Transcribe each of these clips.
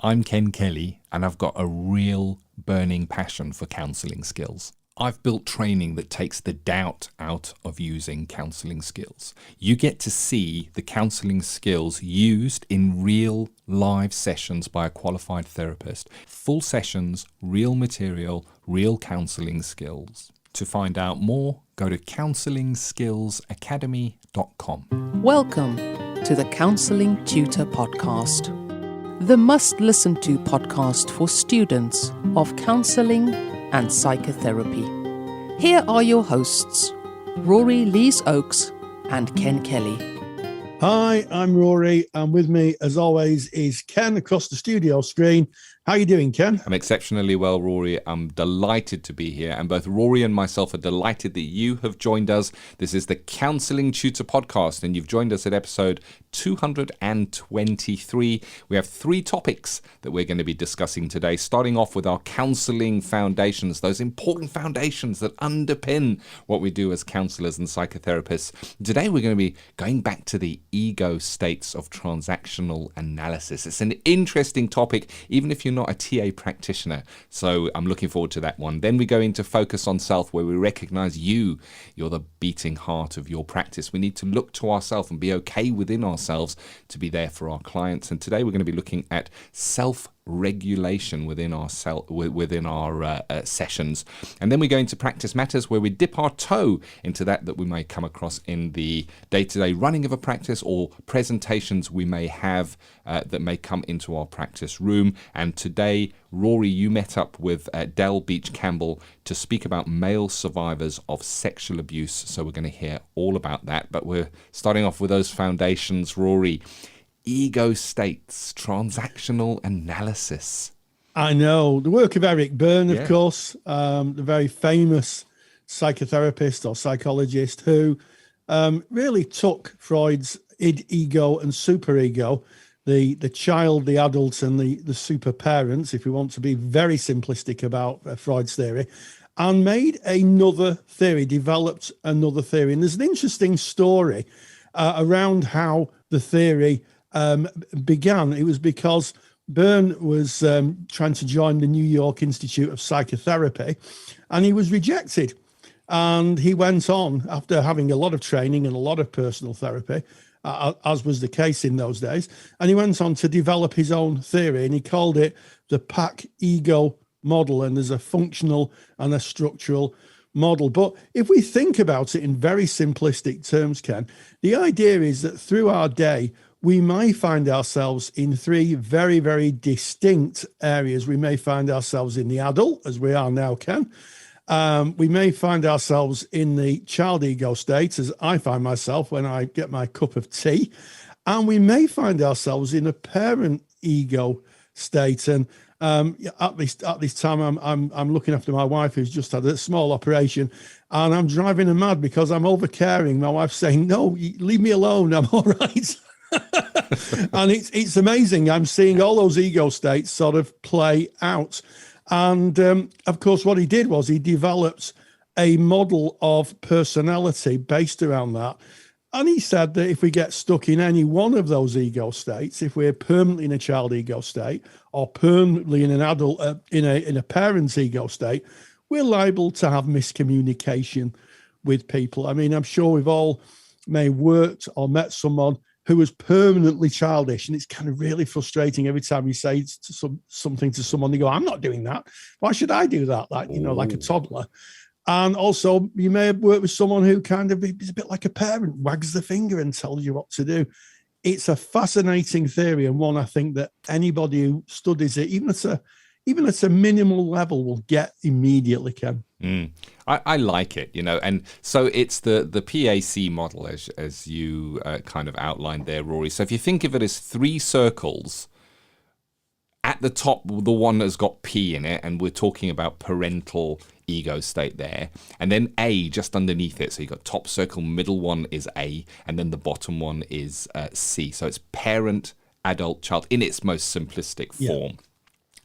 I'm Ken Kelly, and I've got a real burning passion for counselling skills. I've built training that takes the doubt out of using counselling skills. You get to see the counselling skills used in real live sessions by a qualified therapist. Full sessions, real material, real counselling skills. To find out more, go to counsellingskillsacademy.com. Welcome to the Counselling Tutor Podcast, the must-listen-to podcast for students of counselling and psychotherapy. Here are your hosts, Rory Lees-Oakes and Ken Kelly. Hi, I'm Rory, and with me, as always, is Ken across the studio screen. How are you doing, Ken? I'm exceptionally well, Rory. I'm delighted to be here, and both Rory and myself are delighted that you have joined us. This is the Counselling Tutor Podcast, and you've joined us at episode 223. We have 3 topics that we're going to be discussing today, starting off with our Counselling Foundations, those important foundations that underpin what we do as counsellors and psychotherapists. Today, we're going to be going back to the ego states of transactional analysis. It's an interesting topic, even if you're not a TA practitioner. So I'm looking forward to that one. Then we go into focus on self, where we recognize you're the beating heart of your practice. We need to look to ourselves and be okay within ourselves to be there for our clients. And today we're going to be looking at self-regulation within our sessions. And then we go into practice matters, where we dip our toe into that we may come across in the day-to-day running of a practice, or presentations we may have that may come into our practice room. And today, Rory, you met up with Del Beach Campbell to speak about male survivors of sexual abuse. So we're going to hear all about that. But we're starting off with those foundations, Rory. Ego states, transactional analysis. I know. The work of Eric Berne, of course, the very famous psychotherapist or psychologist who really took Freud's id, ego and superego, the child, the adult, and the super parents, if we want to be very simplistic about Freud's theory, and made another theory, developed another theory. And there's an interesting story around how the theory began. It was because Berne was trying to join the New York Institute of Psychotherapy, and he was rejected. And he went on, after having a lot of training and a lot of personal therapy, as was the case in those days, and he went on to develop his own theory, and he called it the pack ego model. And there's a functional and a structural model. But if we think about it in very simplistic terms, Ken, the idea is that through our day, we may find ourselves in 3 very, very distinct areas. We may find ourselves in the adult, as we are now, Ken. We may find ourselves in the child ego state, as I find myself when I get my cup of tea. And we may find ourselves in a parent ego state. And at this time, I'm looking after my wife, who's just had a small operation, and I'm driving her mad because I'm over caring. My wife's saying, "No, leave me alone. I'm all right." And it's amazing. I'm seeing all those ego states sort of play out. And of course, what he did was he developed a model of personality based around that. And he said that if we get stuck in any one of those ego states, if we're permanently in a child ego state or permanently in an adult, in a parent's ego state, we're liable to have miscommunication with people. I mean, I'm sure we've all may worked or met someone who was permanently childish, and it's kind of really frustrating every time you say something to someone. They go, "I'm not doing that. Why should I do that?" Like a toddler. And also, you may have worked with someone who kind of is a bit like a parent, wags the finger and tells you what to do. It's a fascinating theory, and one I think that anybody who studies it, even at a minimal level, will get immediately, Ken. I like it, and so it's the PAC model as you kind of outlined there, Rory. So if you think of it as 3 circles, at the top, the one that's got P in it, and we're talking about parental ego state there, and then A just underneath it. So you've got top circle, middle one is A, and then the bottom one is C. So it's parent, adult, child in its most simplistic form.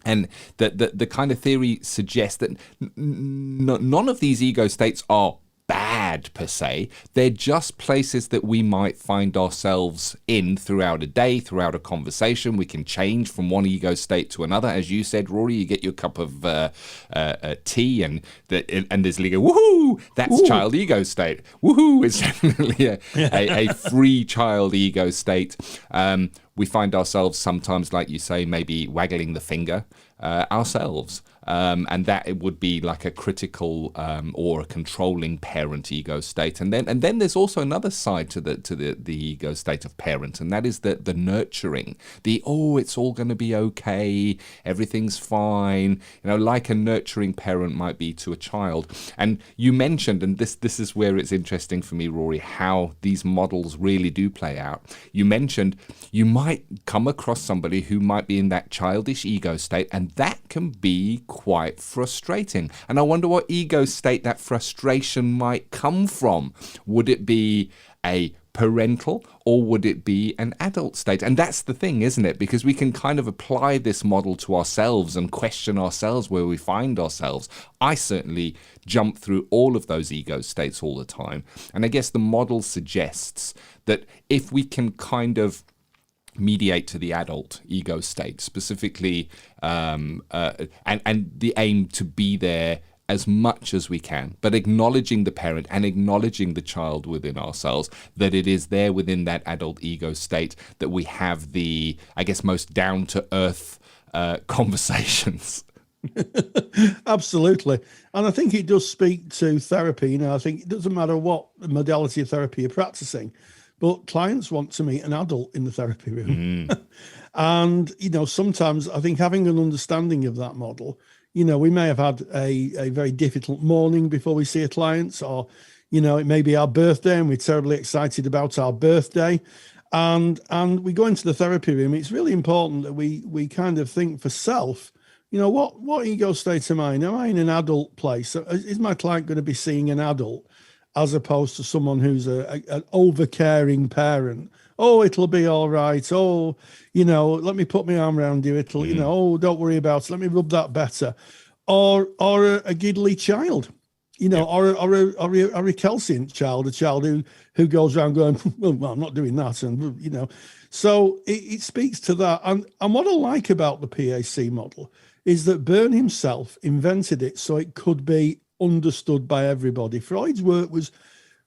And the kind of theory suggests that none of these ego states are bad bad per se. They're just places that we might find ourselves in throughout a day, throughout a conversation. We can change from one ego state to another. As you said, Rory, you get your cup of tea and there's like a woohoo, that's child ego state. Woohoo, it's definitely a free child ego state. We find ourselves sometimes, like you say, maybe waggling the finger ourselves. And that it would be like a critical or a controlling parent ego state, and then there's also another side to the ego state of parent, and that is the nurturing, it's all going to be okay, everything's fine, like a nurturing parent might be to a child. And you mentioned, and this is where it's interesting for me, Rory, how these models really do play out. You mentioned you might come across somebody who might be in that childish ego state, and that can be quite frustrating. And I wonder what ego state that frustration might come from. Would it be a parental or would it be an adult state? And that's the thing, isn't it? Because we can kind of apply this model to ourselves and question ourselves where we find ourselves. I certainly jump through all of those ego states all the time. And I guess the model suggests that if we can kind of mediate to the adult ego state specifically, and the aim to be there as much as we can, but acknowledging the parent and acknowledging the child within ourselves, that it is there within that adult ego state that we have the, I guess, most down-to-earth conversations. Absolutely. And I think it does speak to therapy. I think it doesn't matter what modality of therapy you're practicing, but clients want to meet an adult in the therapy room. And, sometimes I think having an understanding of that model, we may have had a very difficult morning before we see a client, or, it may be our birthday and we're terribly excited about our birthday. And we go into the therapy room. It's really important that we kind of think for self, what ego state am I in? Am I in an adult place? Is my client going to be seeing an adult, as opposed to someone who's an over-caring parent? Oh, it'll be all right. Oh, let me put my arm around you. It'll, oh, don't worry about it. Let me rub that better. Or a giddly child, or a recalcitrant child, a child who goes around going, well, I'm not doing that. And, so it speaks to that. And what I like about the PAC model is that Byrne himself invented it so it could be understood by everybody. Freud's work was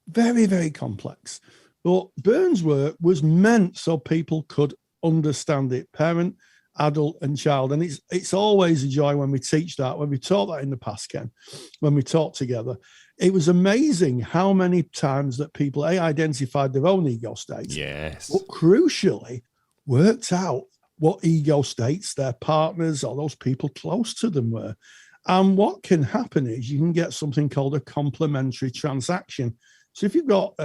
very, very complex, but Byrne's work was meant so people could understand it, parent, adult and child. And it's always a joy when we teach that, when we taught that in the past, Ken, when we taught together. It was amazing how many times that people identified their own ego states, yes, but crucially worked out what ego states their partners or those people close to them were. And what can happen is you can get something called a complementary transaction. So if you've got,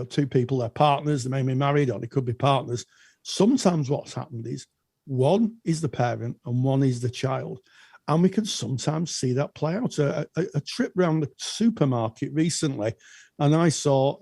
two people, they're partners, they may be married or they could be partners. Sometimes what's happened is one is the parent and one is the child. And we can sometimes see that play out. A trip around the supermarket recently, and I saw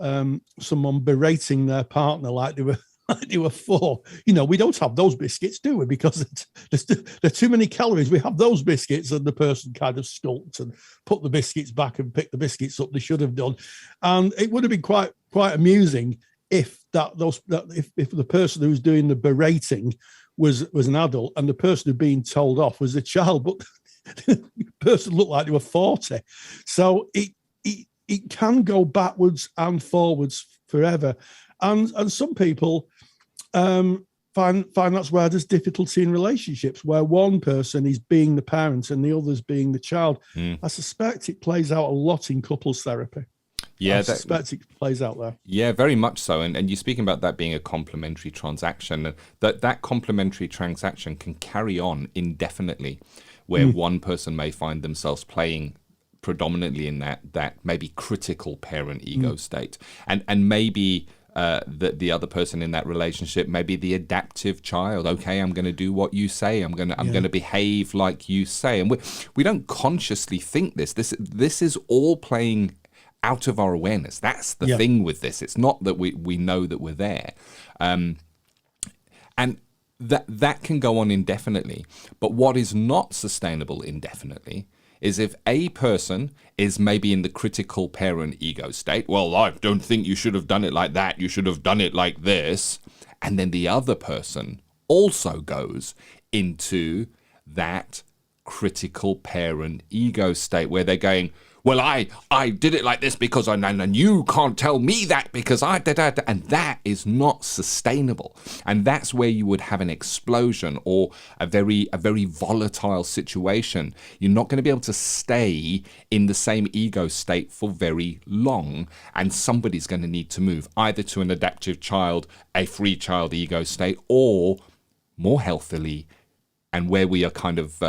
someone berating their partner like they were four. We don't have those biscuits, do we? Because there's too many calories. We have those biscuits, and the person kind of skulked and put the biscuits back and picked the biscuits up they should have done. And it would have been quite amusing if if the person who was doing the berating was an adult and the person who being told off was a child, but the person looked like they were 40. So it can go backwards and forwards forever. And some people find that's where there's difficulty in relationships, where one person is being the parent and the other's being the child. I suspect it plays out a lot in couples therapy. Yeah, I suspect it plays out there. Yeah, very much so. And you're speaking about that being a complementary transaction. That complementary transaction can carry on indefinitely, where one person may find themselves playing predominantly in that maybe critical parent ego state, and maybe the other person in that relationship may be the adaptive child. Okay, I'm going to do what you say. I'm going to behave like you say. And we don't consciously think this. This is all playing out of our awareness. That's the thing with this. It's not that we know that we're there. And that can go on indefinitely. But what is not sustainable indefinitely is if a person is maybe in the critical parent ego state, well, I don't think you should have done it like that, you should have done it like this, and then the other person also goes into that critical parent ego state where they're going, well, I did it like this because and you can't tell me that because I did that. And that is not sustainable. And that's where you would have an explosion or a very volatile situation. You're not going to be able to stay in the same ego state for very long. And somebody's going to need to move either to an adaptive child, a free child ego state, or more healthily, and where we are kind of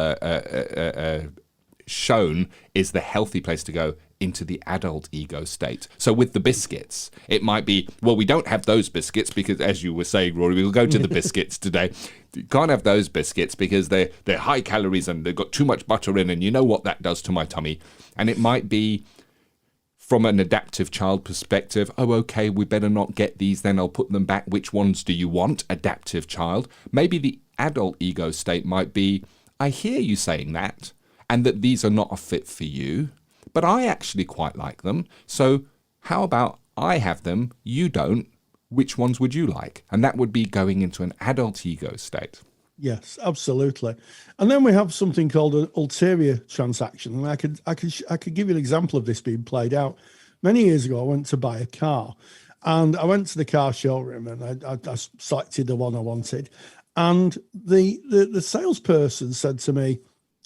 shown is the healthy place to go, into the adult ego state. So with the biscuits, it might be, well, we don't have those biscuits because, as you were saying, Rory, we'll go to the biscuits today. You can't have those biscuits because they're high calories and they've got too much butter in, and you know what that does to my tummy. And it might be, from an adaptive child perspective, oh, okay, we better not get these, then I'll put them back. Which ones do you want, adaptive child? Maybe the adult ego state might be, I hear you saying that, and that these are not a fit for you, but I actually quite like them. So how about I have them, you don't? Which ones would you like? And that would be going into an adult ego state. Yes, absolutely. And then we have something called an ulterior transaction. And I could give you an example of this being played out. Many years ago, I went to buy a car, and I went to the car showroom and I selected the one I wanted. And the salesperson said to me,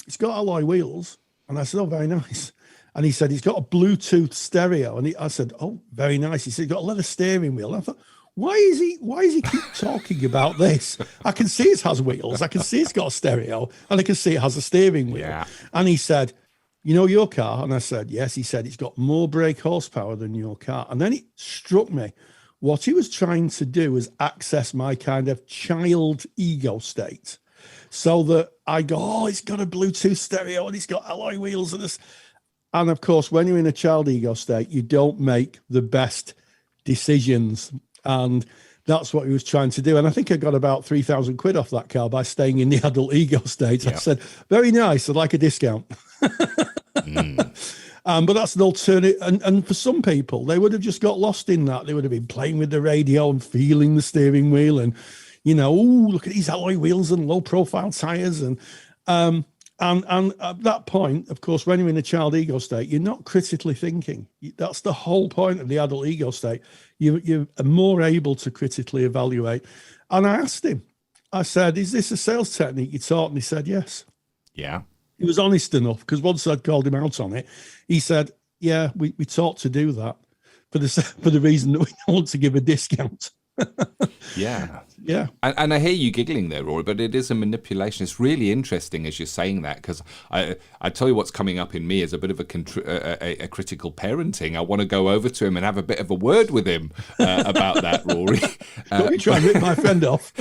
it's got alloy wheels. And I said, oh, very nice. And he said, it's got a Bluetooth stereo. And I said, oh, very nice. He said, it's got a leather steering wheel. And I thought, why is he keep talking about this? I can see it has wheels. I can see it's got a stereo. And I can see it has a steering wheel. Yeah. And he said, you know your car? And I said, yes. He said, it's got more brake horsepower than your car. And then it struck me. What he was trying to do was access my kind of child ego state. So that I go, oh, it's got a Bluetooth stereo and it's got alloy wheels and this. And of course, when you're in a child ego state, you don't make the best decisions. And that's what he was trying to do. And I think I got about 3,000 quid off that car by staying in the adult ego state. Yeah. I said, very nice. I'd like a discount. But that's an alternative. And for some people, they would have just got lost in that. They would have been playing with the radio and feeling the steering wheel and, you know, oh, look at these alloy wheels and low profile tires. And at that point, of course, when you're in a child ego state, you're not critically thinking. That's the whole point of the adult ego state. You're more able to critically evaluate. And I asked him, I said, is this a sales technique you taught? And he said, yes. Yeah. He was honest enough, because once I'd called him out on it, he said, yeah, we taught to do that for the reason that we don't want to give a discount. Yeah. Yeah. And I hear you giggling there, Rory, but it is a manipulation. It's really interesting as you're saying that, because I tell you what's coming up in me is a bit of a critical parenting. I want to go over to him and have a bit of a word with him about that, Rory. Let me try and rip my friend off.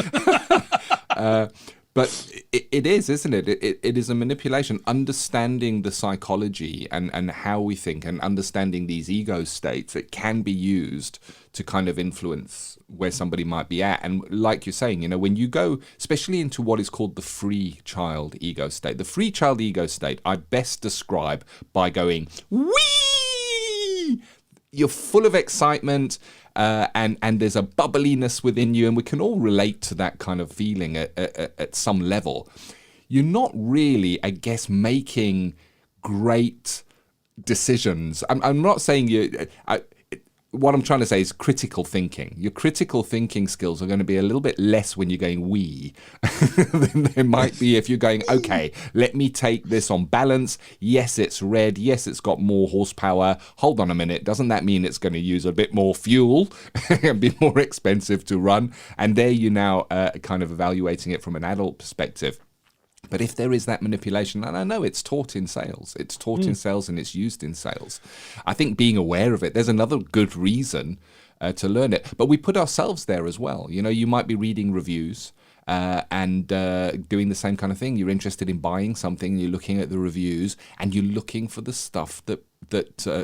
But it is, isn't it? It is a manipulation. Understanding the psychology and how we think and understanding these ego states, it can be used to kind of influence where somebody might be at. And like you're saying, you know, when you go, especially into what is called the free child ego state, the free child ego state, I best describe by going, wee! You're full of excitement. And there's a bubbliness within you, and we can all relate to that kind of feeling at some level. You're not really, I guess, making great decisions. I'm not saying you... what I'm trying to say is critical thinking. Your critical thinking skills are going to be a little bit less when you're going wee than they might be if you're going, okay, let me take this on balance. Yes, it's red. Yes, it's got more horsepower. Hold on a minute. Doesn't that mean it's going to use a bit more fuel and be more expensive to run? And there you're now kind of evaluating it from an adult perspective. But if there is that manipulation, and I know it's taught in sales, in sales and it's used in sales. I think being aware of it, there's another good reason to learn it. But we put ourselves there as well. You know, you might be reading reviews and doing the same kind of thing. You're interested in buying something, you're looking at the reviews and you're looking for the stuff that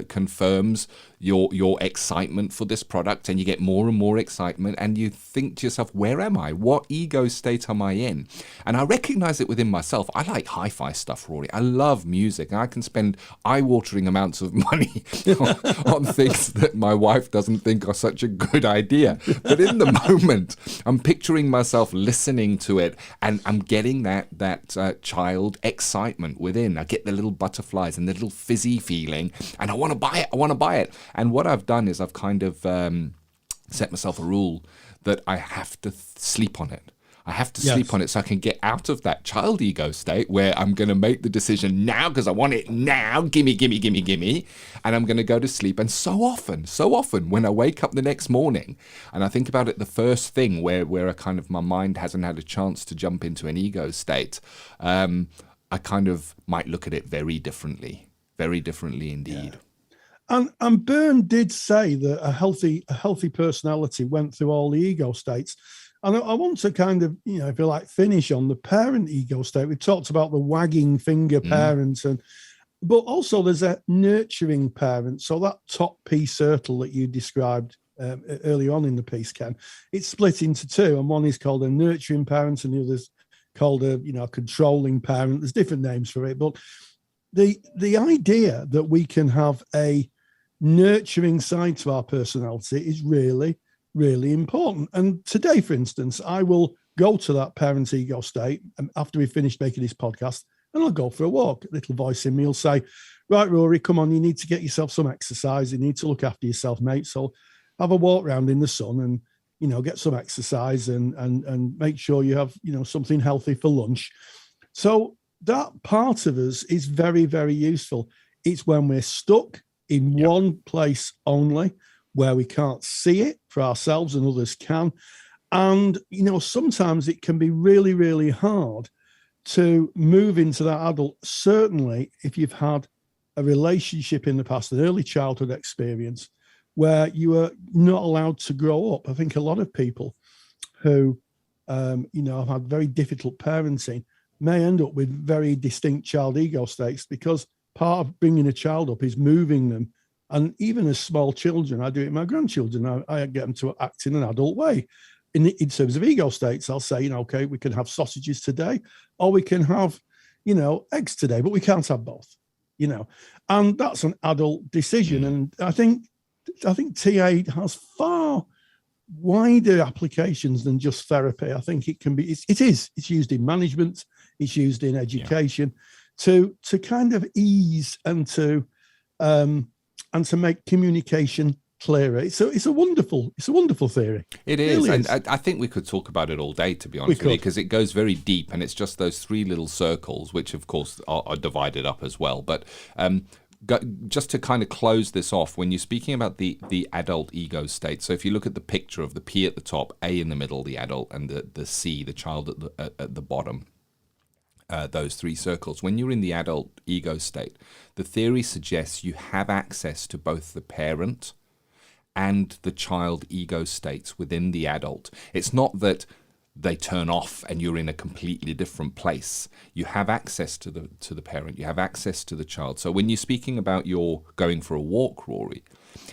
confirms your excitement for this product, and you get more and more excitement, and you think to yourself, where am I? What ego state am I in? And I recognize it within myself. I like hi-fi stuff, Rory. I love music, and I can spend eye-watering amounts of money on things that my wife doesn't think are such a good idea. But in the moment, I'm picturing myself listening to it, and I'm getting that child excitement within. I get the little butterflies and the little fizzy feeling, and I want to buy it. And what I've done is I've kind of set myself a rule that I have to sleep on it. I have to sleep on it so I can get out of that child ego state where I'm going to make the decision now because I want it now. Gimme. And I'm going to go to sleep. And so often when I wake up the next morning and I think about it, the first thing where I kind of, my mind hasn't had a chance to jump into an ego state, I kind of might look at it very differently indeed. Yeah. And Byrne did say that a healthy personality went through all the ego states. And I want to kind of, if you like, finish on the parent ego state. We talked about the wagging finger parents, but also there's a nurturing parent. So that top pea circle that you described earlier on in the piece, Ken, it's split into two, and one is called a nurturing parent, and the other's called a controlling parent. There's different names for it, but the idea that we can have a nurturing side to our personality is really, really important. And today, for instance, I will go to that parent ego state after we've finished making this podcast, and I'll go for a walk. A little voice in me will say, right, Rory, come on, you need to get yourself some exercise. You need to look after yourself, mate. So have a walk around in the sun and, get some exercise and make sure you have, something healthy for lunch. So that part of us is very, very useful. It's when we're stuck in one place only, where we can't see it for ourselves and others can. And, sometimes it can be really, really hard to move into that adult, certainly if you've had a relationship in the past, an early childhood experience where you were not allowed to grow up. I think a lot of people who, have had very difficult parenting may end up with very distinct child ego states, because part of bringing a child up is moving them. And even as small children, I do it with my grandchildren. I get them to act in an adult way. In terms of ego states, I'll say, okay, we can have sausages today, or we can have, eggs today, but we can't have both, and that's an adult decision. And I think TA has far wider applications than just therapy. I think it can be, it's used in management, it's used in education to kind of ease and to make communication clearer. So it's a wonderful theory. It is. Really, and I think we could talk about it all day, to be honest with you, because it goes very deep, and it's just those three little circles, which of course are divided up as well. But just to kind of close this off, when you're speaking about the adult ego state, so if you look at the picture of the P at the top, A in the middle, the adult, and the C, the child at the bottom, those three circles, when you're in the adult ego state, the theory suggests you have access to both the parent and the child ego states within the adult. It's not that they turn off and you're in a completely different place. You have access to the parent, you have access to the child. So when you're speaking about your going for a walk, Rory,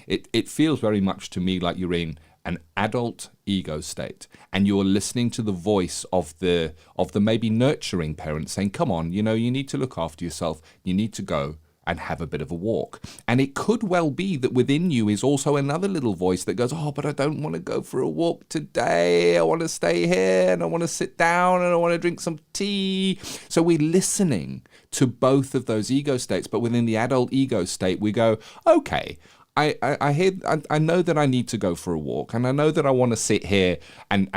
it feels very much to me like you're in an adult ego state, and you're listening to the voice of the maybe nurturing parent saying, come on, you need to look after yourself, you need to go and have a bit of a walk. And it could well be that within you is also another little voice that goes, but I don't want to go for a walk today. I want to stay here, and I want to sit down, and I want to drink some tea. So we're listening to both of those ego states. But within the adult ego state, we go, okay, I know that I need to go for a walk, and I know that I want to sit here and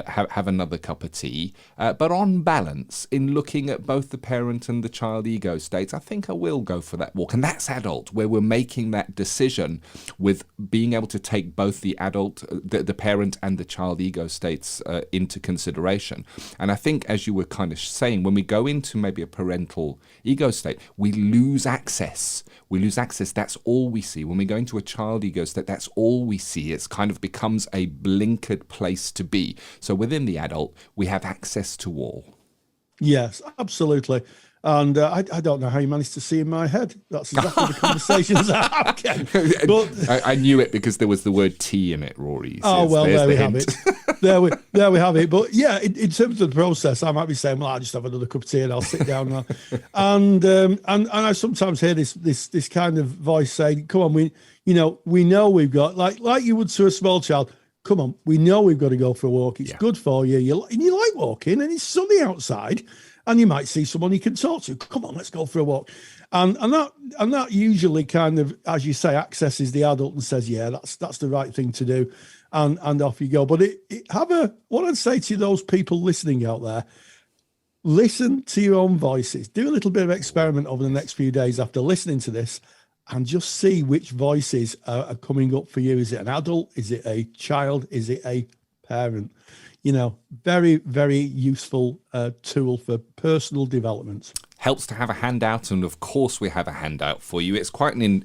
have another cup of tea. But on balance, in looking at both the parent and the child ego states, I think I will go for that walk. And that's adult, where we're making that decision with being able to take both the adult, the parent and the child ego states into consideration. And I think, as you were kind of saying, when we go into maybe a parental ego state, we lose access. That's all we see. When we go into a child ego state, that's all we see. It's kind of becomes a blinkered place to be. So within the adult, we have access to all. Yes, absolutely. And I don't know how you managed to see in my head. That's exactly the conversations I have, Ken. But I knew it because there was the word tea in it, Rory. Oh, well, there we have it. There we have it. But yeah, in terms of the process, I might be saying, well, I'll just have another cup of tea and I'll sit down now. And I sometimes hear this kind of voice saying, come on, we know we've got, like you would to a small child, come on, we know we've got to go for a walk. It's good for you. And you like walking and it's sunny outside. And you might see someone you can talk to. Come on, let's go for a walk. And that usually kind of, as you say, accesses the adult and says, yeah, that's the right thing to do. And off you go. But what I'd say to those people listening out there, listen to your own voices. Do a little bit of experiment over the next few days after listening to this and just see which voices are coming up for you. Is it an adult? Is it a child? Is it a parent? Very, very useful tool for personal development. Helps to have a handout, and of course we have a handout for you. It's quite an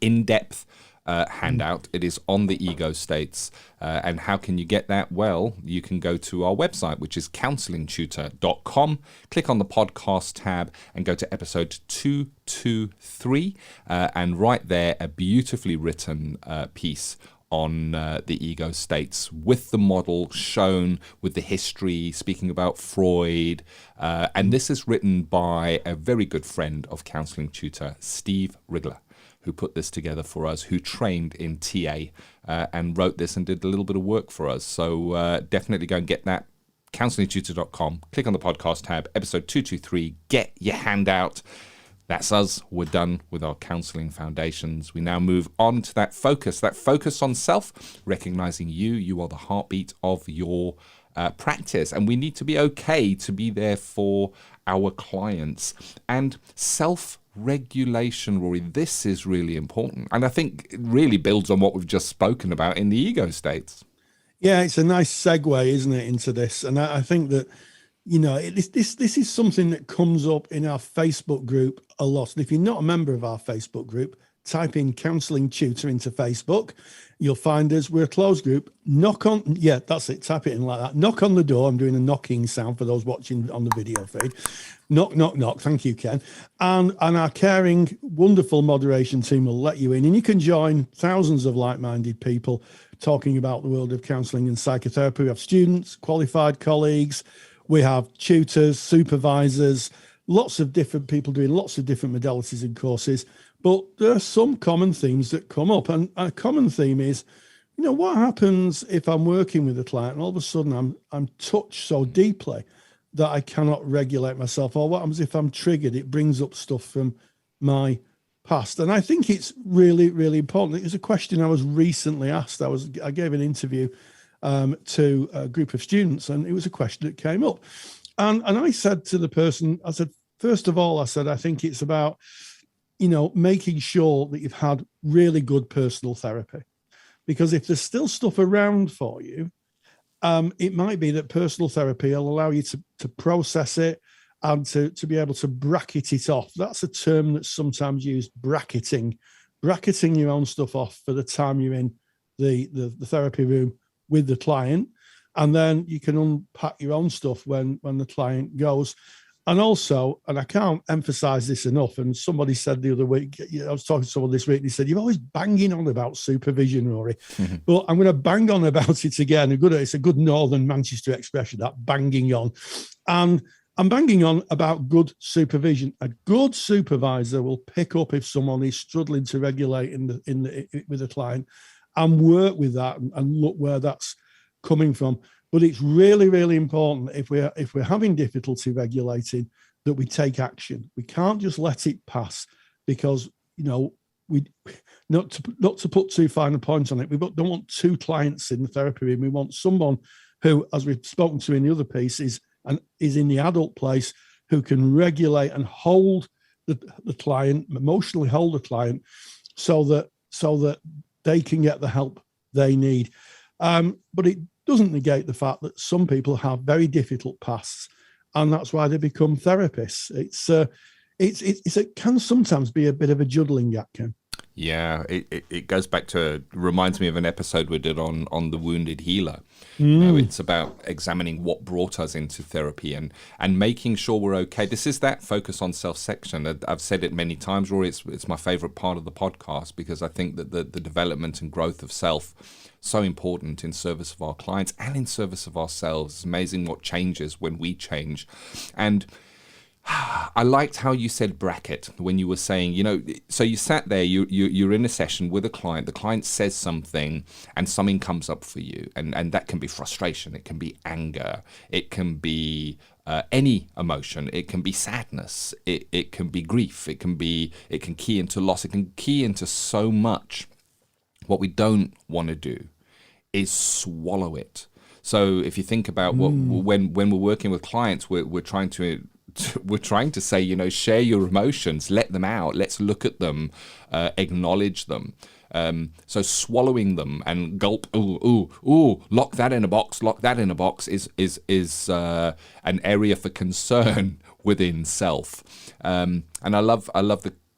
in-depth handout. It is on the ego states. And how can you get that? Well, you can go to our website, which is counsellingtutor.com. Click on the podcast tab and go to episode 223. And right there, a beautifully written piece on the ego states with the model shown, with the history, speaking about Freud. And this is written by a very good friend of Counselling Tutor, Steve Wrigler, who put this together for us, who trained in TA and wrote this and did a little bit of work for us. So definitely go and get that. Counsellingtutor.com. Click on the podcast tab, episode 223. Get your handout. That's us. We're done with our Counselling Foundations. We now move on to that focus on self, recognizing you are the heartbeat of your practice. And we need to be okay to be there for our clients. And self-regulation, Rory, this is really important. And I think it really builds on what we've just spoken about in the ego states. Yeah, it's a nice segue, isn't it, into this? And I think that, this is something that comes up in our Facebook group a lot. And if you're not a member of our Facebook group, type in Counselling Tutor into Facebook. You'll find us. We're a closed group. That's it. Type it in like that. Knock on the door. I'm doing a knocking sound for those watching on the video feed. Knock, knock, knock. Thank you, Ken. And our caring, wonderful moderation team will let you in. And you can join thousands of like-minded people talking about the world of counselling and psychotherapy. We have students, qualified colleagues. We have tutors, supervisors, lots of different people doing lots of different modalities and courses. But there are some common themes that come up. And a common theme is, what happens if I'm working with a client and all of a sudden I'm touched so deeply that I cannot regulate myself? Or what happens if I'm triggered? It brings up stuff from my past. And I think it's really, really important. It was a question I was recently asked. I gave an interview to a group of students, and it was a question that came up. And I said to the person, I said, first of all, I think it's about, making sure that you've had really good personal therapy. Because if there's still stuff around for you, it might be that personal therapy will allow you to process it and to be able to bracket it off. That's a term that's sometimes used, bracketing your own stuff off for the time you're in the therapy room with the client, and then you can unpack your own stuff when the client goes. And also, and I can't emphasize this enough, and somebody said the other week, I was talking to someone this week, and he said, you're always banging on about supervision, Rory. Mm-hmm. But I'm going to bang on about it again. It's a good Northern Manchester expression, that banging on. And I'm banging on about good supervision. A good supervisor will pick up if someone is struggling to regulate with a client and work with that and look where that's coming from. But it's really, really important if we're having difficulty regulating that we take action. We can't just let it pass because, we not to put too fine a point on it. We don't want two clients in the therapy room. We want someone who, as we've spoken to in the other piece, is in the adult place, who can regulate and hold the client, emotionally hold the client, so that they can get the help they need. But it doesn't negate the fact that some people have very difficult pasts, and that's why they become therapists. It can sometimes be a bit of a juggling act, Ken. Yeah, it goes back to, reminds me of an episode we did on the wounded healer. You know, it's about examining what brought us into therapy and making sure we're okay. This is that focus on self section. I've said it many times, Rory. It's my favorite part of the podcast, because I think that the development and growth of self, so important in service of our clients and in service of ourselves. It's amazing what changes when we change. And I liked how you said bracket when you were saying, you know, so you sat there, you're in a session with a client, the client says something and something comes up for you. And that can be frustration, it can be anger, it can be any emotion, it can be sadness, it can be grief, it can key into loss, it can key into so much. What we don't want to do is swallow it. So if you think about when we're working with clients, we're trying to say, you know, share your emotions, let them out, let's look at them, acknowledge them. So swallowing them and gulp, ooh, lock that in a box is an area for concern within self. And I love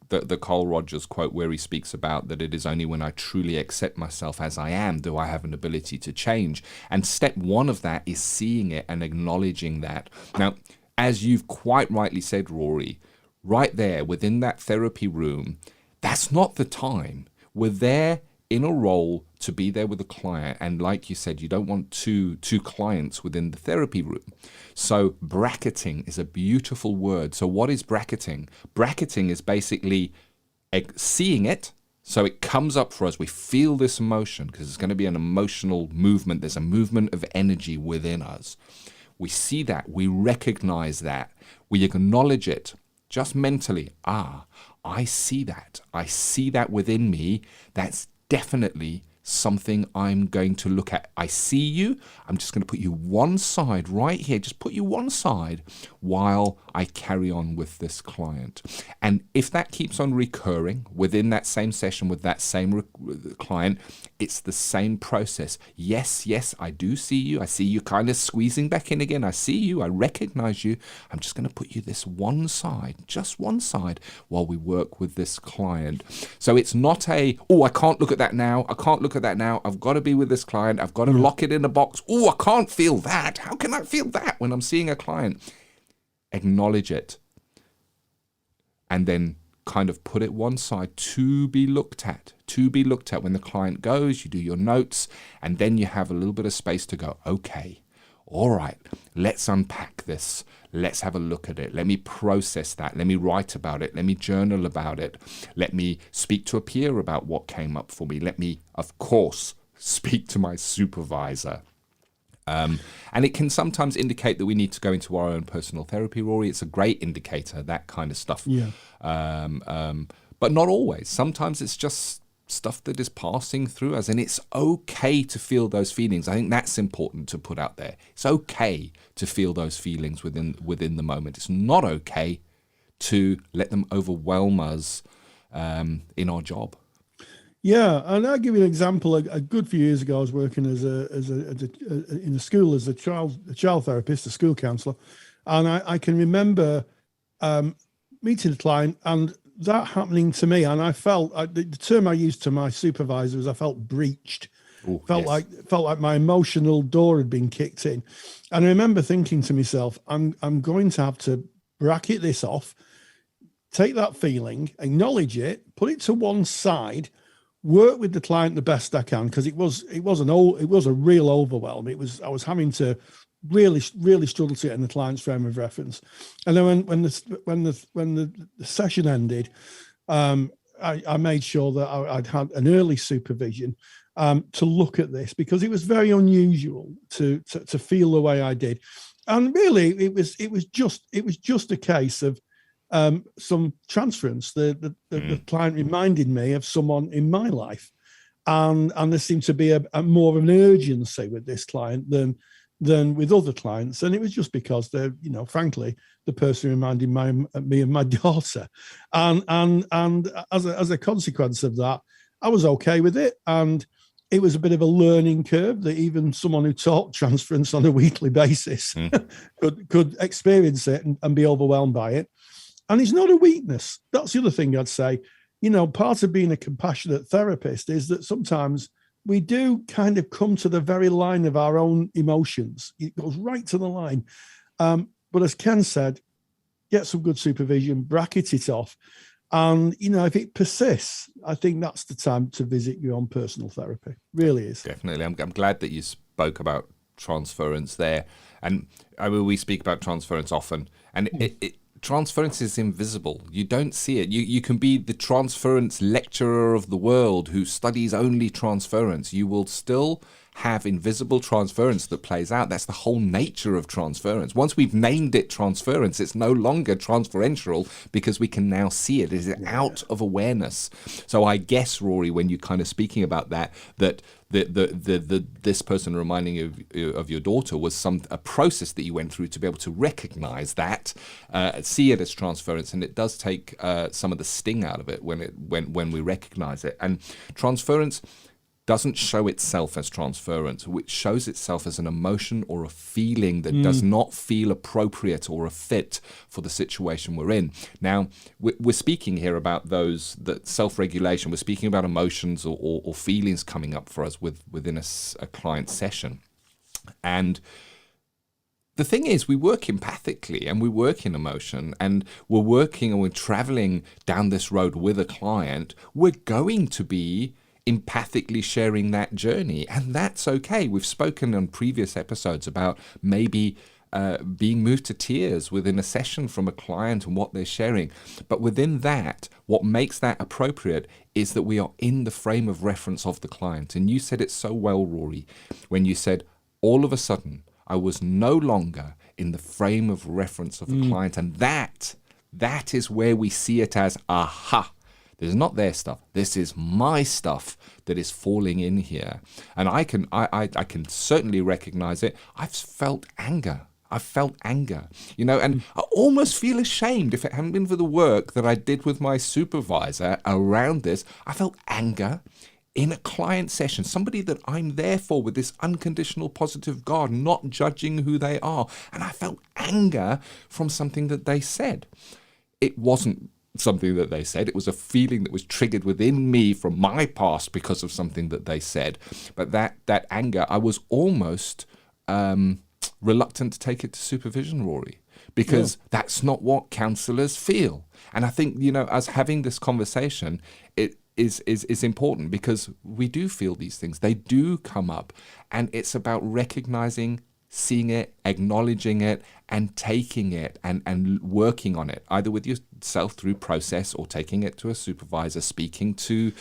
the Carl Rogers quote where he speaks about that it is only when I truly accept myself as I am do I have an ability to change. And step one of that is seeing it and acknowledging that. Now, as you've quite rightly said, Rory, right there within that therapy room, that's not the time. We're there in a role to be there with a client. And like you said, you don't want two clients within the therapy room. So bracketing is a beautiful word. So what is bracketing? Bracketing is basically seeing it. So it comes up for us. We feel this emotion because it's going to be an emotional movement. There's a movement of energy within us. We see that, we recognize that, we acknowledge it just mentally. I see that within me. That's definitely something I'm going to look at. I see you. I'm just going to put you one side right here. Just put you one side while I carry on with this client. And if that keeps on recurring within that same session with that same client, it's the same process. Yes, I do see you. I see you kind of squeezing back in again. I see you. I recognize you. I'm just going to put you this one side, just one side, while we work with this client. So it's not I can't look at that now. I can't look at that now. I've got to be with this client. I've got to lock it in a box. I can't feel that. How can I feel that when I'm seeing a client? Acknowledge it. And then kind of put it one side to be looked at. When the client goes, you do your notes, and then you have a little bit of space to go, okay, all right, let's unpack this. Let's have a look at it. Let me process that. Let me write about it. Let me journal about it. Let me speak to a peer about what came up for me. Let me, of course, speak to my supervisor. And it can sometimes indicate that we need to go into our own personal therapy, Rory. It's a great indicator, that kind of stuff. Yeah. But not always. Sometimes it's just stuff that is passing through us, and it's okay to feel those feelings. I think that's important to put out there. It's okay to feel those feelings within the moment. It's not okay to let them overwhelm us in our job. Yeah, and I'll give you an example. A good few years ago, I was working in a school as a child therapist, a school counsellor, and I can remember meeting a client and that happening to me, and I felt the term I used to my supervisor was I felt breached. Felt like my emotional door had been kicked in, and I remember thinking to myself, I'm going to have to bracket this off, take that feeling, acknowledge it, put it to one side, work with the client the best I can, because it was a real overwhelm. I was having to really struggle to get in the client's frame of reference. And then when the session ended, I made sure that I'd had an early supervision to look at this, because it was very unusual to feel the way I did. And really it was just a case of some transference. The client reminded me of someone in my life, and there seemed to be a more of an urgency with this client than with other clients, and it was just because they're, frankly, the person reminded me of my daughter, and as a consequence of that, I was okay with it, and it was a bit of a learning curve that even someone who taught transference on a weekly basis could experience it and be overwhelmed by it. And it's not a weakness. That's the other thing I'd say. part of being a compassionate therapist is that sometimes we do kind of come to the very line of our own emotions. It goes right to the line. But as Ken said, get some good supervision, bracket it off. And, if it persists, I think that's the time to visit your own personal therapy. Really is. Definitely. I'm glad that you spoke about transference there. And we speak about transference often. And transference is invisible. You don't see it. You can be the transference lecturer of the world who studies only transference. You will still have invisible transference that plays out. That's the whole nature of transference. Once we've named it transference, it's no longer transferential because we can now see it. It is out of awareness. So I guess, Rory, when you're kind of speaking about that this person reminding you of your daughter was a process that you went through to be able to recognize that, see it as transference, and it does take some of the sting out of it when we recognize it. And transference doesn't show itself as transference, which shows itself as an emotion or a feeling that does not feel appropriate or a fit for the situation we're in. Now, we're speaking here about that self-regulation. We're speaking about emotions or feelings coming up for us within a client session. And the thing is, we work empathically and we work in emotion, and we're traveling down this road with a client. We're going to be empathically sharing that journey, and that's okay. We've spoken on previous episodes about maybe being moved to tears within a session from a client and what they're sharing. But within that, what makes that appropriate is that we are in the frame of reference of the client. And you said it so well, Rory, when you said, all of a sudden, I was no longer in the frame of reference of the client. And that is where we see it as, aha, this is not their stuff. This is my stuff that is falling in here. And I can certainly recognize it. I've felt anger. And I almost feel ashamed. If it hadn't been for the work that I did with my supervisor around this, I felt anger in a client session, somebody that I'm there for with this unconditional positive God, not judging who they are. And I felt anger from something that they said. It wasn't something that they said. It was a feeling that was triggered within me from my past because of something that they said. But that anger, I was almost reluctant to take it to supervision, Rory, because that's not what counsellors feel. And I think, us having this conversation, it is important because we do feel these things. They do come up, and it's about recognizing, seeing it, acknowledging it, and taking it and working on it, either with yourself through process or taking it to a supervisor, speaking to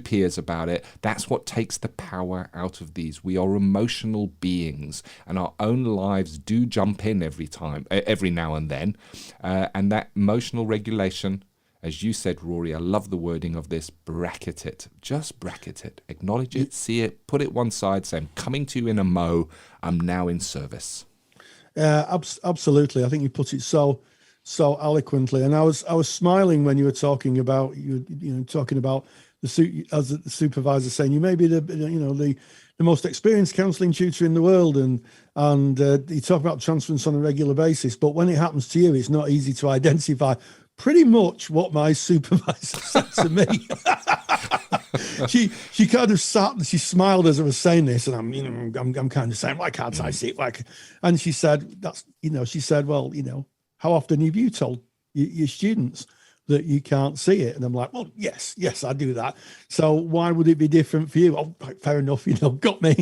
peers about it. That's what takes the power out of these. We are emotional beings, and our own lives do jump in every now and then. And that emotional regulation, as you said, Rory, I love the wording of this, bracket it. Just bracket it. Acknowledge it, see it, put it one side, say, I'm coming to you in a mo, I'm now in service. Absolutely. I think you put it so eloquently. And I was smiling when you were talking about, talking about the supervisor saying, you may be the most experienced counselling tutor in the world, and you talk about transference on a regular basis, but when it happens to you, it's not easy to identify. Pretty much what my supervisor said to me. She kind of sat and she smiled as I was saying this, and I'm kind of saying, why can't I see it? And she said, well, how often have you told your students that you can't see it? And I'm like, well, yes, I do that. So why would it be different for you? Oh, fair enough, got me.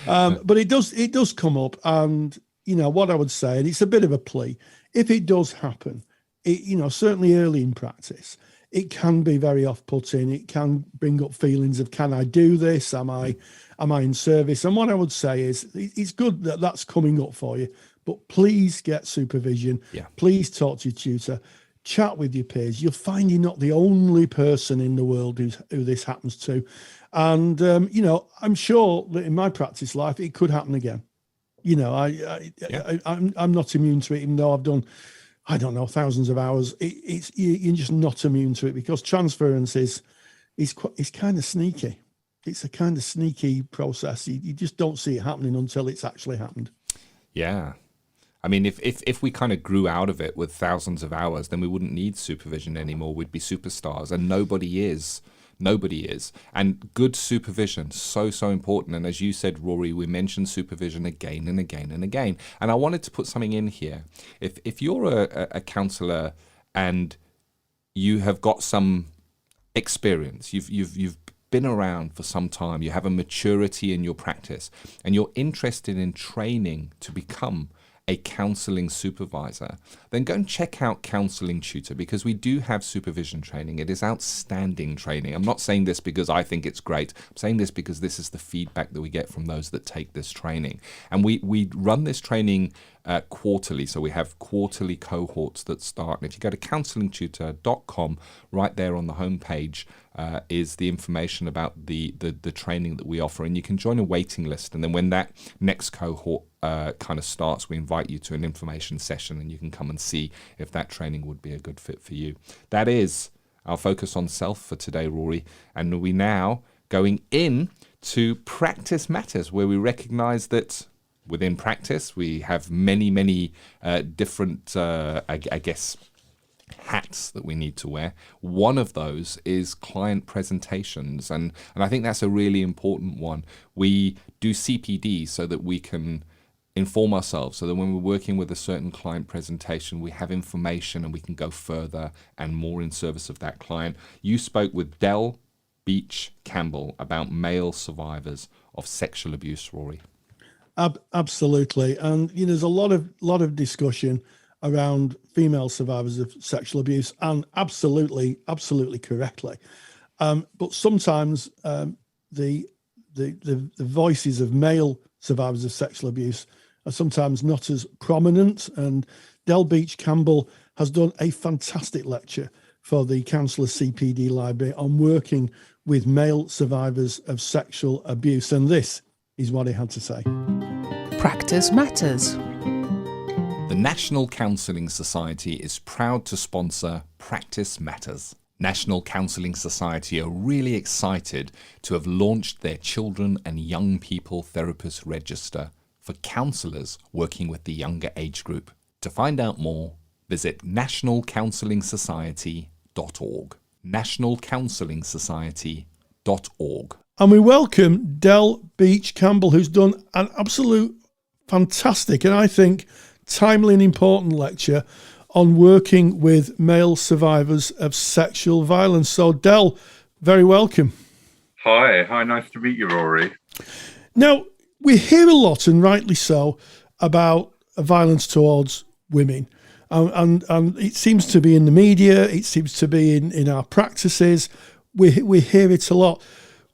But it does come up, and what I would say, and it's a bit of a plea, if it does happen, certainly early in practice, it can be very off-putting. It can bring up feelings of, can I do this? Am I in service? And what I would say is, it's good that that's coming up for you, but please get supervision. Yeah. Please talk to your tutor, chat with your peers. You'll find you're not the only person in the world who this happens to. And, I'm sure that in my practice life, it could happen again. I'm not immune to it, even though I've done, I don't know, thousands of hours. You're just not immune to it, because transference is kind of sneaky. It's a kind of sneaky process. You just don't see it happening until it's actually happened. Yeah. I mean, if we kind of grew out of it with thousands of hours, then we wouldn't need supervision anymore. We'd be superstars, and nobody is. Nobody is. And good supervision, so important. And as you said, Rory, we mentioned supervision again and again and again. And I wanted to put something in here. If you're a counsellor and you have got some experience, you've been around for some time, you have a maturity in your practice, and you're interested in training to become a counselling supervisor, then go and check out Counselling Tutor, because we do have supervision training. It is outstanding training. I'm not saying this because I think it's great. I'm saying this because this is the feedback that we get from those that take this training. And we run this training quarterly. So we have quarterly cohorts that start. And if you go to counsellingtutor.com, right there on the homepage is the information about the training that we offer. And you can join a waiting list. And then when that next cohort kind of starts, we invite you to an information session, and you can come and see if that training would be a good fit for you. That is our focus on self for today, Rory. And we now going in to practice matters, where we recognize that within practice we have many different, I guess, hats that we need to wear. One of those is client presentations, and I think that's a really important one. We do CPD so that we can inform ourselves, so that when we're working with a certain client presentation, we have information and we can go further and more in service of that client. You spoke with Del Beach Campbell about male survivors of sexual abuse, Rory. Absolutely. And there's a lot of discussion around female survivors of sexual abuse, and absolutely correctly. But sometimes the voices of male survivors of sexual abuse are sometimes not as prominent. And Del Beach Campbell has done a fantastic lecture for the Counsellor CPD Library on working with male survivors of sexual abuse. And this is what he had to say. Practice matters. The National Counselling Society is proud to sponsor Practice Matters. National Counselling Society are really excited to have launched their Children and Young People Therapist Register for counsellors working with the younger age group. To find out more, visit nationalcounselingsociety.org. nationalcounselingsociety.org. And we welcome Del Beach Campbell, who's done an absolute fantastic and I think timely and important lecture on working with male survivors of sexual violence. So Del, very welcome. Hi, nice to meet you, Rory. Now, we hear a lot, and rightly so, about violence towards women. And it seems to be in the media, it seems to be in our practices. We hear it a lot.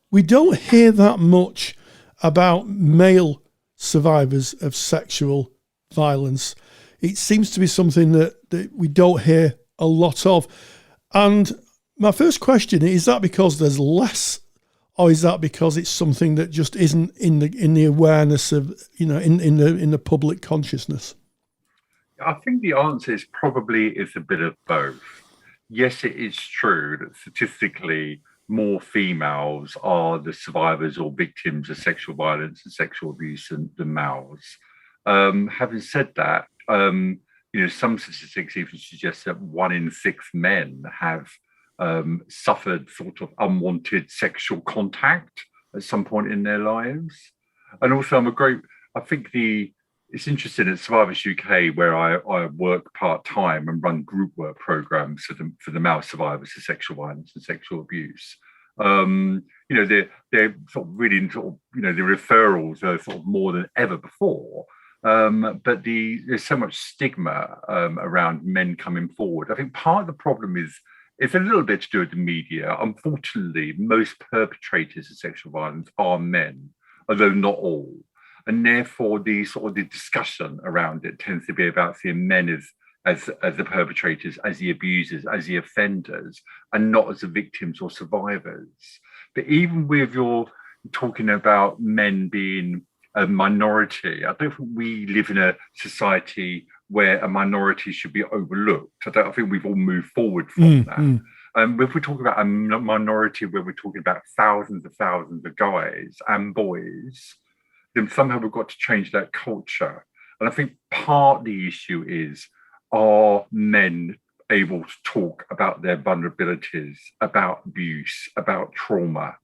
We don't hear that much about male survivors of sexual violence. It seems to be something that we don't hear a lot of. And my first question is that because there's less, or is that because it's something that just isn't in the awareness of, in the public consciousness? I think the answer is probably a bit of both. Yes, it is true that statistically more females are the survivors or victims of sexual violence and sexual abuse than males. Having said that, some statistics even suggest that 1 in 6 men have suffered sort of unwanted sexual contact at some point in their lives. And also it's interesting at Survivors UK, where I work part-time and run group work programs for the male survivors of sexual violence and sexual abuse. They're sort of really the referrals are sort of more than ever before. But there's so much stigma around men coming forward. I think part of the problem is it's a little bit to do with the media. Unfortunately, most perpetrators of sexual violence are men, although not all. And therefore, the discussion around it tends to be about seeing men as the perpetrators, as the abusers, as the offenders, and not as the victims or survivors. But even with your talking about men being a minority, I don't think we live in a society where a minority should be overlooked. I think we've all moved forward from that. If we're talking about a minority where we're talking about thousands of guys and boys, then somehow we've got to change that culture. And I think part of the issue is, are men able to talk about their vulnerabilities, about abuse, about trauma?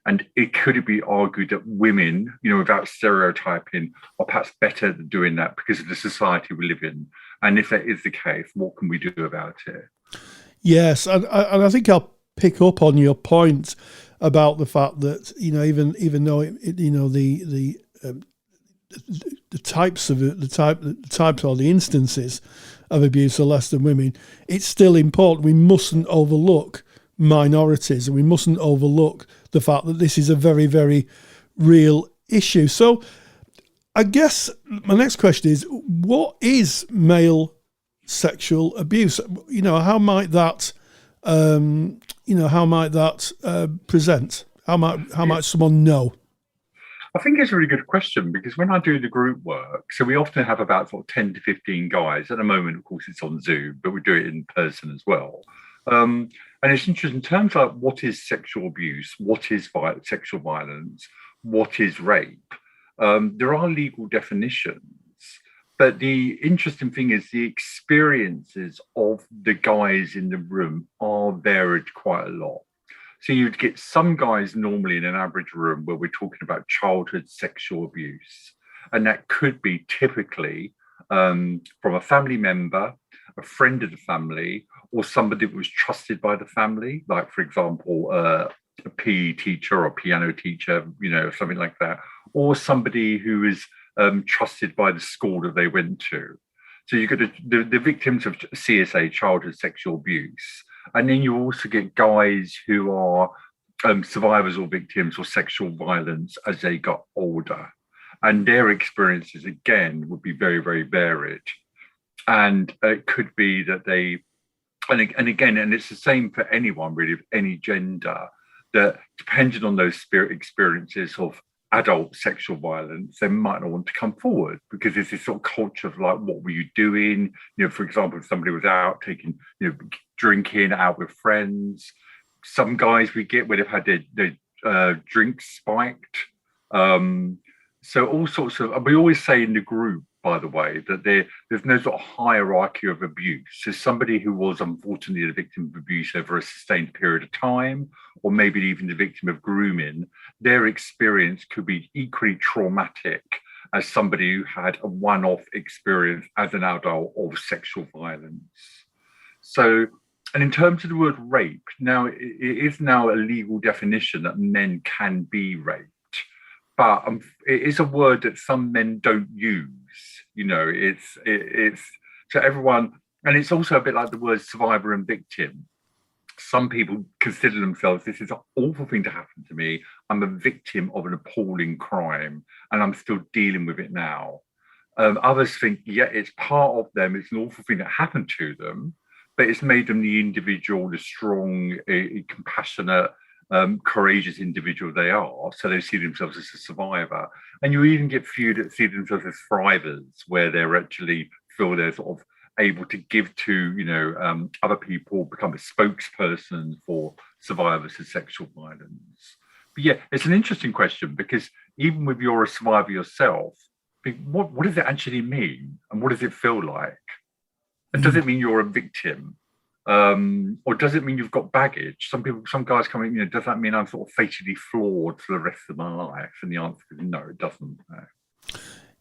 And it could be argued that women, without stereotyping, are perhaps better at doing that because of the society we live in. And if that is the case, what can we do about it? Yes, and I think I'll pick up on your point about the fact that even though the types or the instances of abuse are less than women, it's still important. We mustn't overlook minorities, and we mustn't overlook the fact that this is a very, very real issue. So I guess my next question is, what is male sexual abuse? How might that present? How might someone know? I think it's a really good question, because when I do the group work, so we often have about 10 to 15 guys. At the moment, of course, it's on Zoom, but we do it in person as well. And it's interesting in terms of what is sexual abuse, what is sexual violence, what is rape. There are legal definitions, but the interesting thing is the experiences of the guys in the room are varied quite a lot. So you'd get some guys normally in an average room where we're talking about childhood sexual abuse. And that could be typically from a family member, a friend of the family, or somebody that was trusted by the family, like, for example, a PE teacher or piano teacher, something like that, or somebody who is trusted by the school that they went to. So you get the victims of CSA, childhood sexual abuse. And then you also get guys who are survivors or victims of sexual violence as they got older. And their experiences, again, would be very, very varied. And it could be that and it's the same for anyone really, of any gender, that depending on those experiences of adult sexual violence, they might not want to come forward, because there's this sort of culture of like, what were you doing? For example, if somebody was out taking, drinking out with friends. Some guys we get would have had their drinks spiked. So all sorts of, we always say in the group, by the way, that there's no sort of hierarchy of abuse. So somebody who was unfortunately the victim of abuse over a sustained period of time, or maybe even the victim of grooming, their experience could be equally traumatic as somebody who had a one-off experience as an adult of sexual violence. So, and in terms of the word rape, now it is now a legal definition that men can be raped. But it is a word that some men don't use. It's to everyone, and it's also a bit like the word survivor and victim. Some people consider themselves, this is an awful thing to happen to me. I'm a victim of an appalling crime, and I'm still dealing with it now. Others think, it's part of them. It's an awful thing that happened to them, but it's made them the individual, the strong, compassionate, courageous individual they are, so they see themselves as a survivor. And you even get few that see themselves as thrivers, where they're actually feel they're sort of able to give to other people, become a spokesperson for survivors of sexual violence. But it's an interesting question, because even if you're a survivor yourself, what does it actually mean, and what does it feel like? And does it mean you're a victim? Or does it mean you've got baggage? Some guys come in, does that mean I'm sort of fatally flawed for the rest of my life? And the answer is no, it doesn't. No.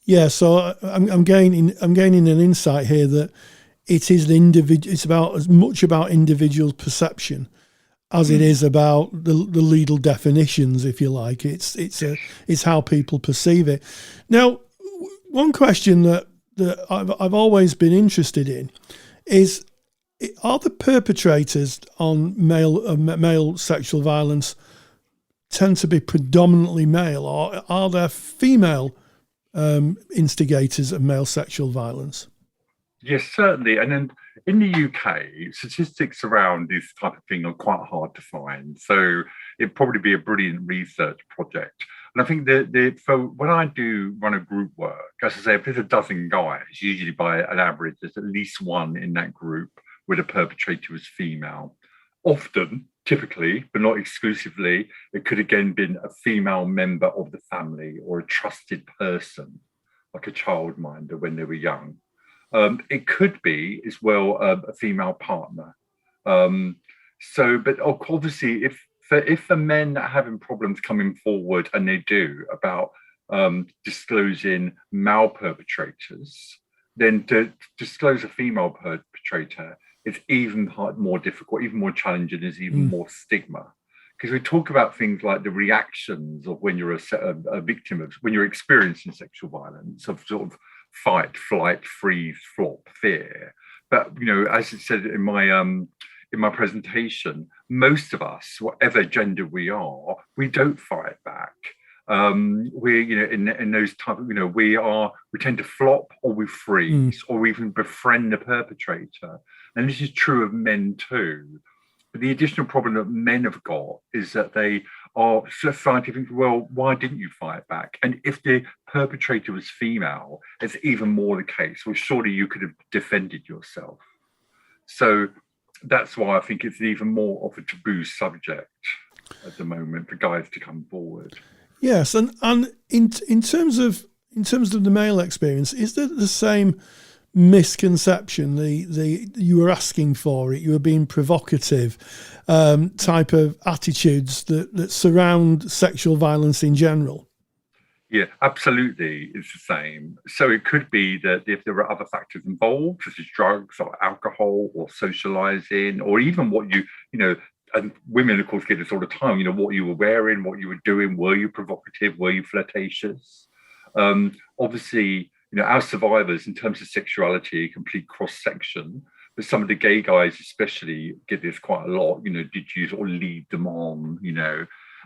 Yeah, so I'm gaining an insight here that it is it's about as much about individual perception as it is about the legal definitions, if you like. It's how people perceive it. Now, one question that I've always been interested in is, are the perpetrators on male sexual violence tend to be predominantly male, or are there female instigators of male sexual violence? Yes, certainly. And then in the UK, statistics around this type of thing are quite hard to find. So it'd probably be a brilliant research project. And I think for when I do run a group work, as I say, if there's a dozen guys, usually by an average, there's at least one in that group where the perpetrator was female. Often, typically, but not exclusively, it could again been a female member of the family or a trusted person. like a childminder when they were young. It could be as well a female partner. But obviously, if the men are having problems coming forward, and they do, about disclosing male perpetrators, then to disclose a female perpetrator is even more difficult, even more challenging, there's even more stigma. Because we talk about things like the reactions of when you're a victim of, when you're experiencing sexual violence, of sort of fight, flight, freeze, flop, fear. But, as it said in my presentation, most of us, whatever gender we are, we don't fight back. We're, in those type of, we tend to flop, or we freeze, or we even befriend the perpetrator. And this is true of men too. But the additional problem that men have got is that they are society thinks, well, why didn't you fight back? And if the perpetrator was female, it's even more the case. Well, surely you could have defended yourself. So that's why I think it's even more of a taboo subject at the moment for guys to come forward. Yes, and in terms of the male experience, is there the same misconception, the you were asking for it, you were being provocative type of attitudes that surround sexual violence in general? Yeah, absolutely, it's the same. So it could be that if there were other factors involved, such as drugs or alcohol or socializing, or even what and women, of course, get this all the time, what you were wearing, what you were doing, were you provocative, were you flirtatious? Obviously, our survivors, in terms of sexuality, a complete cross-section, but some of the gay guys especially get this quite a lot, did you sort of lead them on,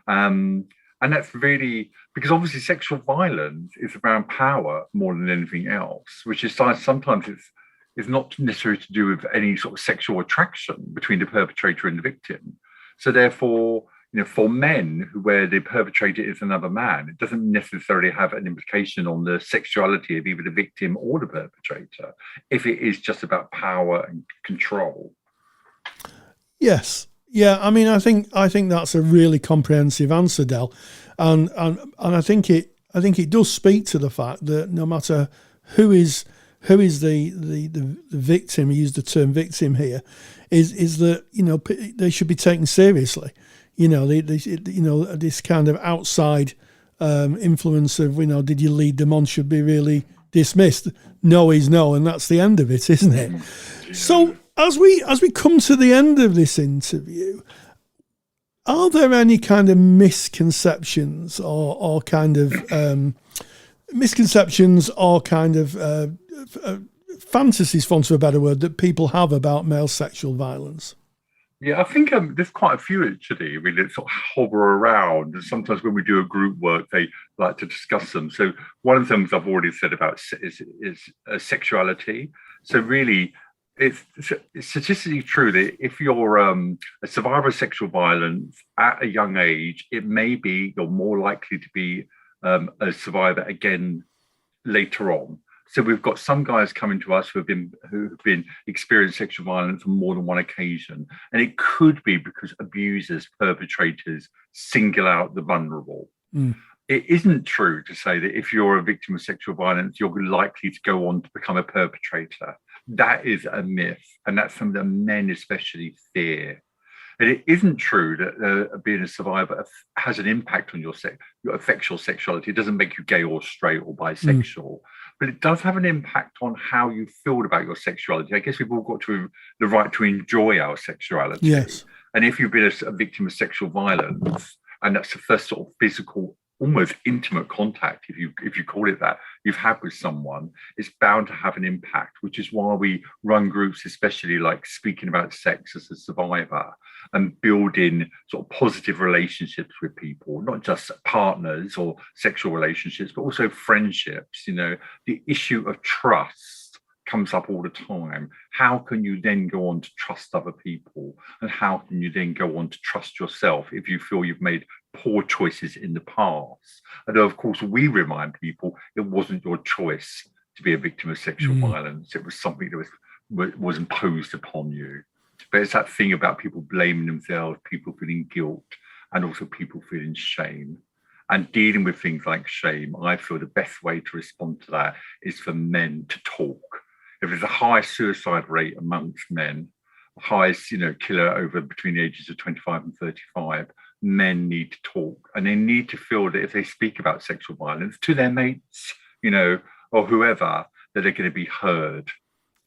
and that's really, because obviously sexual violence is around power more than anything else, which is sometimes it's not necessarily to do with any sort of sexual attraction between the perpetrator and the victim. So therefore, for men where the perpetrator is another man, it doesn't necessarily have an implication on the sexuality of either the victim or the perpetrator, if it is just about power and control. Yes. Yeah, I mean, I think that's a really comprehensive answer, Del, and I think it does speak to the fact that no matter who is the victim, you use the term victim here, is that they should be taken seriously. This kind of outside influence of did you lead them on should be really dismissed. No is no, and that's the end of it, isn't it? Yeah. So as we come to the end of this interview, are there any kind of misconceptions or kind of fantasies, for want of a better word, that people have about male sexual violence? Yeah, I think there's quite a few actually. I mean, they sort of hover around, and sometimes when we do a group work, they like to discuss them. So one of the things I've already said about is sexuality. So really, it's statistically true that if you're a survivor of sexual violence at a young age, it may be you're more likely to be a survivor again later on. So we've got some guys coming to us who've been experienced sexual violence on more than one occasion, and it could be because abusers, perpetrators single out the vulnerable. It isn't true to say that if you're a victim of sexual violence, you're likely to go on to become a perpetrator. That is a myth, and that's something that men especially fear. And it isn't true that being a survivor has an impact on your affects your sexuality. It doesn't make you gay or straight or bisexual, but it does have an impact on how you feel about your sexuality. I guess we've all got the right to enjoy our sexuality. Yes. And if you've been a victim of sexual violence, and that's the first sort of physical, almost intimate contact, if you call it that, you've had with someone, it's bound to have an impact, which is why we run groups, especially like speaking about sex as a survivor and building sort of positive relationships with people, not just partners or sexual relationships, but also friendships. The issue of trust comes up all the time. How can you then go on to trust other people? And how can you then go on to trust yourself if you feel you've made poor choices in the past? And of course, we remind people it wasn't your choice to be a victim of sexual violence. It was something that was imposed upon you. But it's that thing about people blaming themselves, people feeling guilt, and also people feeling shame. and dealing with things like shame, I feel the best way to respond to that is for men to talk. If there's a high suicide rate amongst men, highest, killer over between the ages of 25 and 35, men need to talk, and they need to feel that if they speak about sexual violence to their mates, or whoever, that they're going to be heard.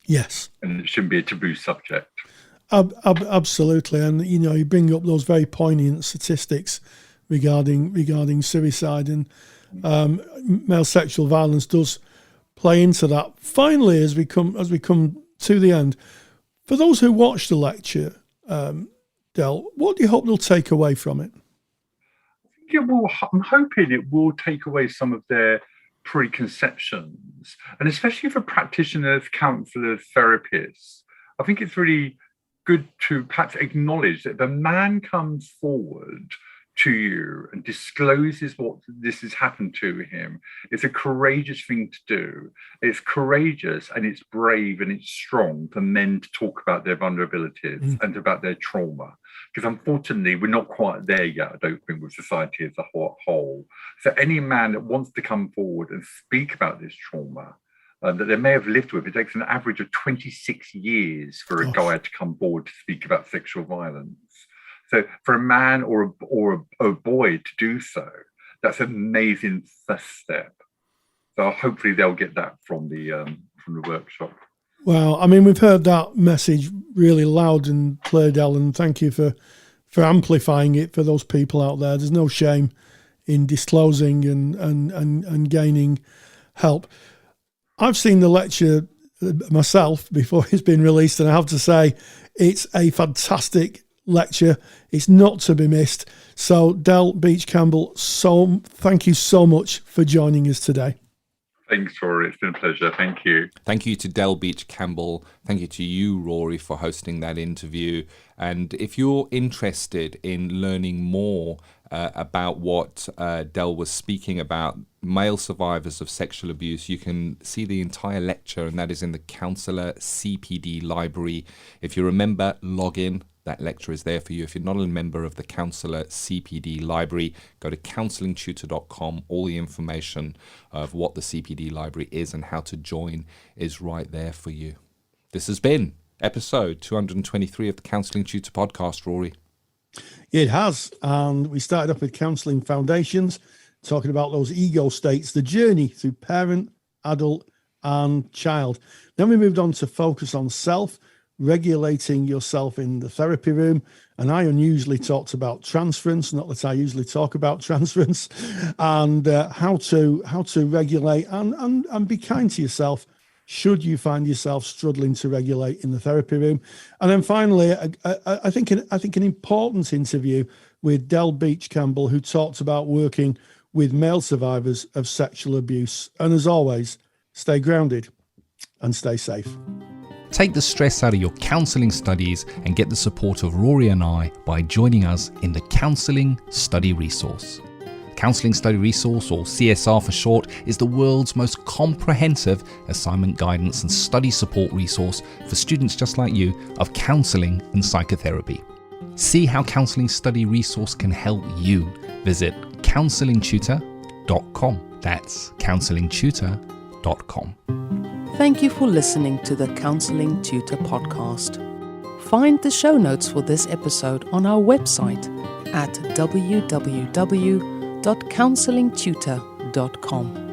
Yes. And it shouldn't be a taboo subject. Absolutely. And, you bring up those very poignant statistics regarding suicide, and male sexual violence does play into that. Finally, as we come to the end, for those who watch the lecture, Del, what do you hope they'll take away from it? Yeah, well, I'm hoping it will take away some of their preconceptions, and especially for practitioners, counsellors, therapists. I think it's really good to perhaps acknowledge that if a man comes forward to you and discloses what this has happened to him, it's a courageous thing to do. It's courageous and it's brave and it's strong for men to talk about their vulnerabilities and about their trauma. Because unfortunately, we're not quite there yet, I don't think, with society as a whole. So any man that wants to come forward and speak about this trauma that they may have lived with, it takes an average of 26 years for a guy to come forward to speak about sexual violence. So for a man or a boy to do so, that's an amazing first step. So hopefully they'll get that from the workshop. Well, I mean, we've heard that message really loud and clear, Del, and thank you for amplifying it for those people out there. There's no shame in disclosing and gaining help. I've seen the lecture myself before it's been released, and I have to say it's a fantastic lecture. It's not to be missed. So, Del Beach-Campbell, thank you so much for joining us today. Thanks, Rory. It's been a pleasure. Thank you. Thank you to Del Beach-Campbell. Thank you to you, Rory, for hosting that interview. And if you're interested in learning more about what Del was speaking about, male survivors of sexual abuse, you can see the entire lecture, and that is in the Counsellor CPD library. If you remember, log in. That lecture is there for you. If you're not a member of the Counselor CPD library, go to counsellingtutor.com. All the information of what the CPD library is and how to join is right there for you. This has been episode 223 of the Counselling Tutor Podcast, Rory. It has. And we started off with Counselling Foundations, talking about those ego states, the journey through parent, adult, and child. Then we moved on to focus on self, regulating yourself in the therapy room, and I unusually talked about transference, not that I usually talk about transference, and how to regulate and be kind to yourself should you find yourself struggling to regulate in the therapy room. And then finally, I think an important interview with Del Beach-Campbell, who talked about working with male survivors of sexual abuse. And as always, stay grounded and stay safe. Take the stress out of your counselling studies and get the support of Rory and I by joining us in the Counselling Study Resource. Counselling Study Resource, or CSR for short, is the world's most comprehensive assignment guidance and study support resource for students just like you of counselling and psychotherapy. See how Counselling Study Resource can help you. Visit counsellingtutor.com. That's counsellingtutor.com. Thank you for listening to the Counselling Tutor Podcast. Find the show notes for this episode on our website at www.counsellingtutor.com.